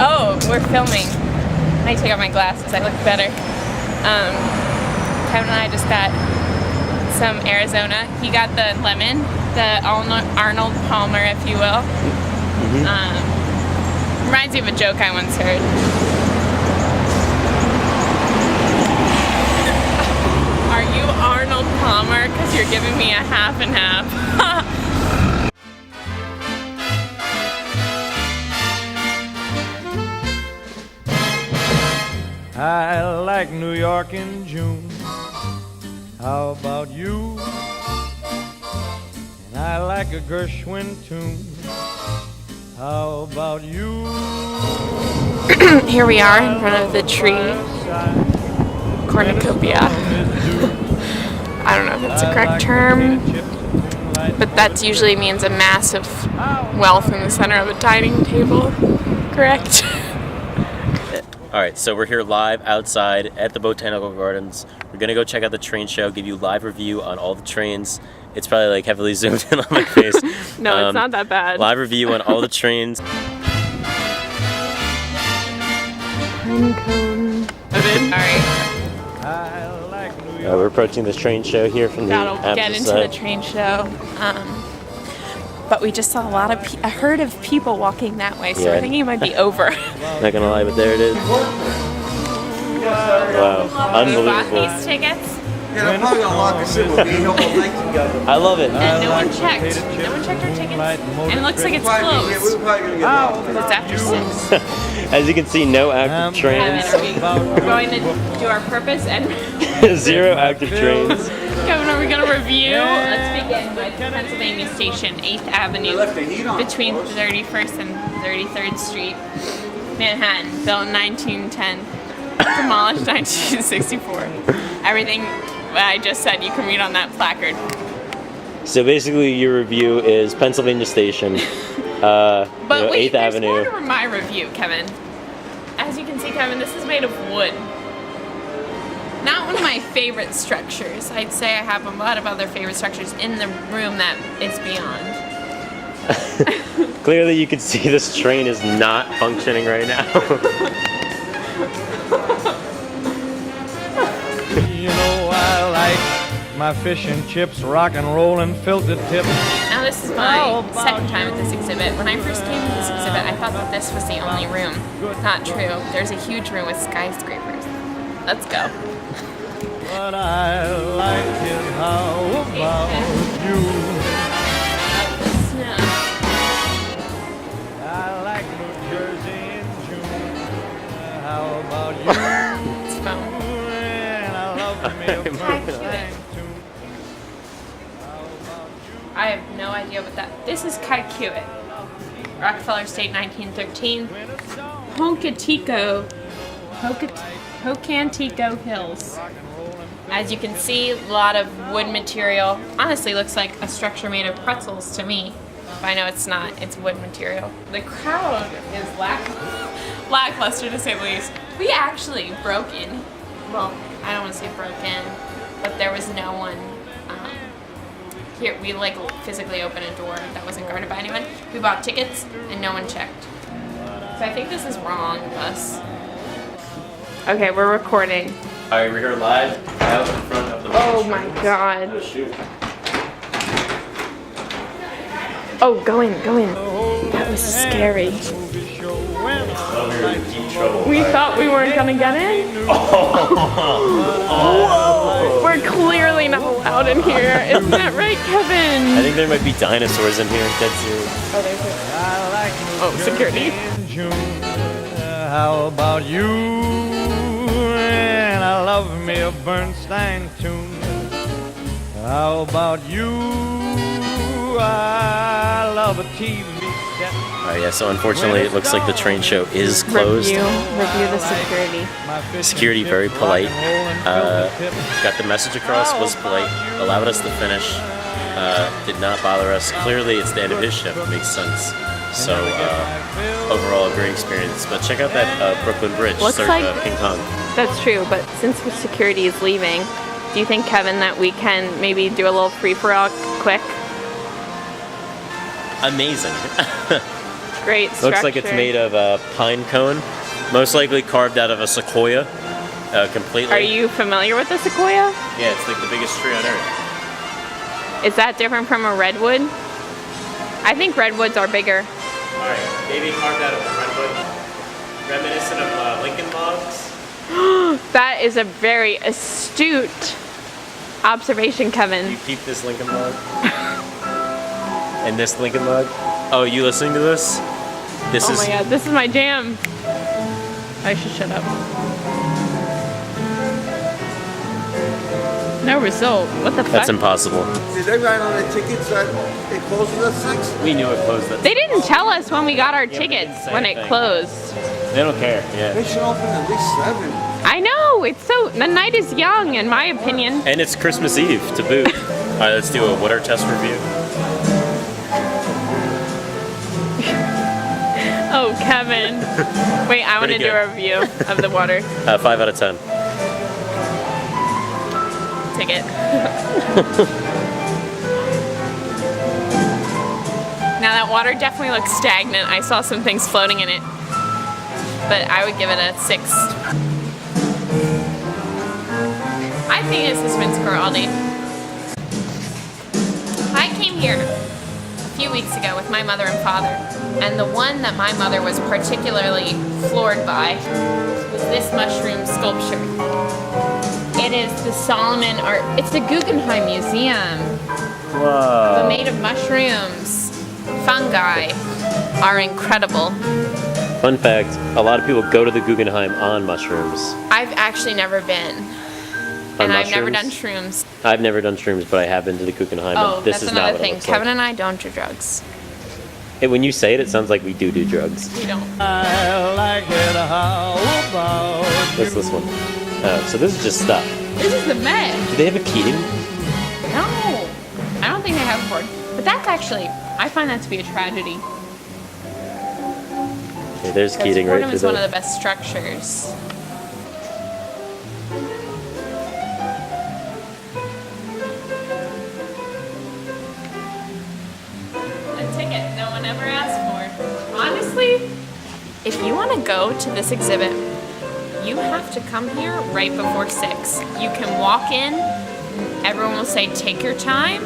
Oh, we're filming. I take off my glasses, I look better. Kevin and I just got some Arizona. He got the lemon, the Arnold Palmer, if you will. Reminds me of a joke I once heard. Are you Arnold Palmer? Because you're giving me a half and half. I like New York in June. How about you? And I like a Gershwin tune. How about you? Here we are in front of the tree cornucopia. I don't know if that's a correct term, but that usually means a mass of wealth in the center of a dining table. Correct? Alright, so we're here live outside at the Botanical Gardens. We're gonna go check out the train show, give you a live review on all the trains. It's probably like heavily zoomed in on my face. No, it's not that bad. Live review on all the trains. We're approaching this train show here from the That'll get into the train show. But we just saw a herd of people walking that way, so we're thinking it might be over. Not gonna lie, but there it is. Wow, unbelievable. We bought these tickets. Yeah, I'm probably gonna lock us in with me all night together. I love it. And no one checked. No one checked our tickets. And it looks like it's closed. We're probably gonna get lost. Because it's after 6. As you can see, no active trains. We're going to do our purpose and 0 active trains. Kevin, are we going to review? Let's begin with Pennsylvania Station, 8th Avenue, between 31st and 33rd Street, Manhattan, built in 1910, demolished 1964. Everything I just said you can read on that placard. So basically your review is Pennsylvania Station, But wait, 8th Avenue. There's more to my review, Kevin. As you can see, Kevin, this is made of wood. Not one of my favorite structures. I'd say I have a lot of other favorite structures in the room that is beyond. Clearly you can see this train is not functioning right now. You know I like my fish and chips, rock and roll and filtered tip. Now this is my second time at this exhibit. When I first came to this exhibit, I thought that this was the only room. Not true. There's a huge room with skyscrapers. Let's go. What I like is how about you? I like New Jersey in June. How about you? It's fun. And I love me a fine tune. I have no idea what that. This is Kai Hewitt. Rockefeller State, 1913. Hocantico Hills. As you can see, a lot of wood material. Honestly, looks like a structure made of pretzels to me. But I know it's not. It's wood material. The crowd is lackluster to say the least. We actually broke in. Well, I don't want to say broke in, but there was no one here. We like physically opened a door that wasn't guarded by anyone. We bought tickets and no one checked. So I think this is wrong of us. Okay, we're recording. Alright, we're here live out in front of the Oh my god. Oh, shoot. Oh, go in. That was scary. We thought we weren't gonna get in? Whoa! We're clearly not allowed in here. Isn't that right, Kevin? I think there might be dinosaurs in here, dead serious. Oh, there's security. How about you? And I love me a Bernstein tune. How about you? I love a TV set. Alright, yeah, so unfortunately it looks like the train show is closed. Review the security. Security very polite. Got the message across, was polite, allowed us to finish, did not bother us. Clearly it's the end of his shift, makes sense. So overall a great experience. But check out that Brooklyn Bridge, Looks like King Kong. That's true, but since the security is leaving, do you think, Kevin, that we can maybe do a little free-for-all quick? Amazing. great structure. Looks like it's made of a pine cone, most likely carved out of a sequoia, completely. Are you familiar with the sequoia? Yeah, it's like the biggest tree on earth. Is that different from a redwood? I think redwoods are bigger. Alright, maybe carved out of a redwood. Reminiscent of Lincoln logs. That is a very astute observation, Kevin. You peep this Lincoln log? And this Lincoln log? Oh, you listening to this? This Oh is my god, this is my jam. I should shut up. No result. What the fuck? That's impossible. Did they write on the tickets that it closes at 6? We knew it closed at They didn't tell us when we got our we didn't tickets say when it anything. closed. They don't care, yeah. They should open at least 7. I know, it's so, the night is young in my opinion. And it's Christmas Eve to boot. Alright, let's do a water test review. Oh, Kevin. Wait, I want to Pretty do a good. review of the water. 5 out of 10. Take it. Now that water definitely looks stagnant. I saw some things floating in it. But I would give it a 6. I think this is Vince-Guaraldi. I came here a few weeks ago with my mother and father, and the one that my mother was particularly floored by was this mushroom sculpture. It is the Solomon art. It's the Guggenheim Museum, Whoa. but made of mushrooms. Fungi are incredible. Fun fact, a lot of people go to the Guggenheim on mushrooms. I've actually never been, and I've never done mushrooms? shrooms. I've never done shrooms, but I have been to the Guggenheim. Oh, and this that's is not another what thing. It looks Kevin like. and I don't do drugs. When you say it, it sounds like we do drugs. We don't. I like it, how about What's this one? So this is just stuff. This is the Met. Do they have a Keating? No, I don't think they have a board. But that's actually, I find that to be a tragedy. Okay, there's Because Keating right Fordham through is one of there. the best structures. A ticket no one ever asked for. Honestly, if you want to go to this exhibit, you have to come here right before 6. You can walk in, everyone will say take your time.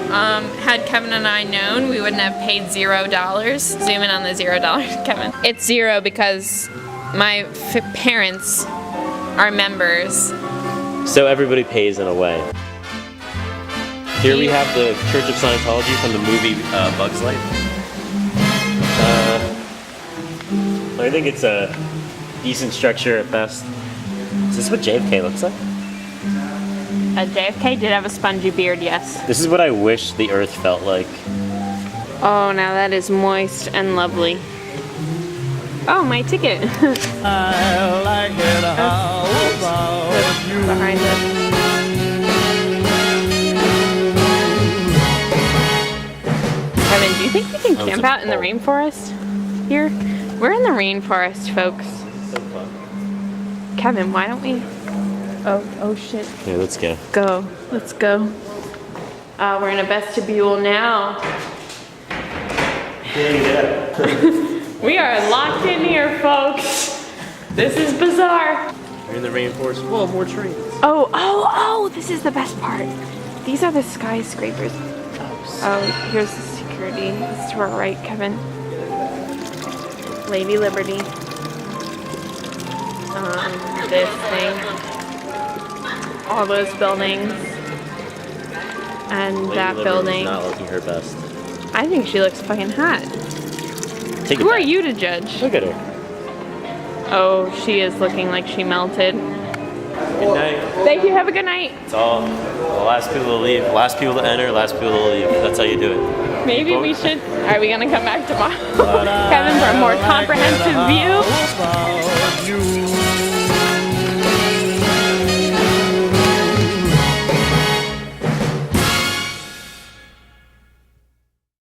Had Kevin and I known, we wouldn't have paid $0. Zoom in on the $0, Kevin. It's 0 because my parents are members. So everybody pays in a way. Here we have the Church of Scientology from the movie Bug's Life. I think it's a decent structure at best. Is this what JFK looks like? JFK did have a spongy beard, yes. This is what I wish the Earth felt like. Oh, now that is moist and lovely. Oh, my ticket. I like it, how about you? Behind it. Kevin, do you think we can camp out in the rainforest here? We're in the rainforest, folks. So fun. Kevin, why don't we? Oh shit. Yeah, let's go. Go. Let's go. We're in a vestibule now. We are locked in here, folks. This is bizarre. We're in the rainforest. Whoa, more trees. Oh, this is the best part. These are the skyscrapers. Oh, here's the security. It's to our right, Kevin. Lady Liberty. This thing. All those buildings. And that building. Not looking her best. I think she looks fucking hot. Take it Who are back. you to judge? Look at her. Oh, she is looking like she melted. Good night. Thank you. Have a good night. It's all the last people to leave, last people to enter, last people to leave. That's how you do it. Maybe we should. Are we gonna come back tomorrow, Kevin, for a more comprehensive view?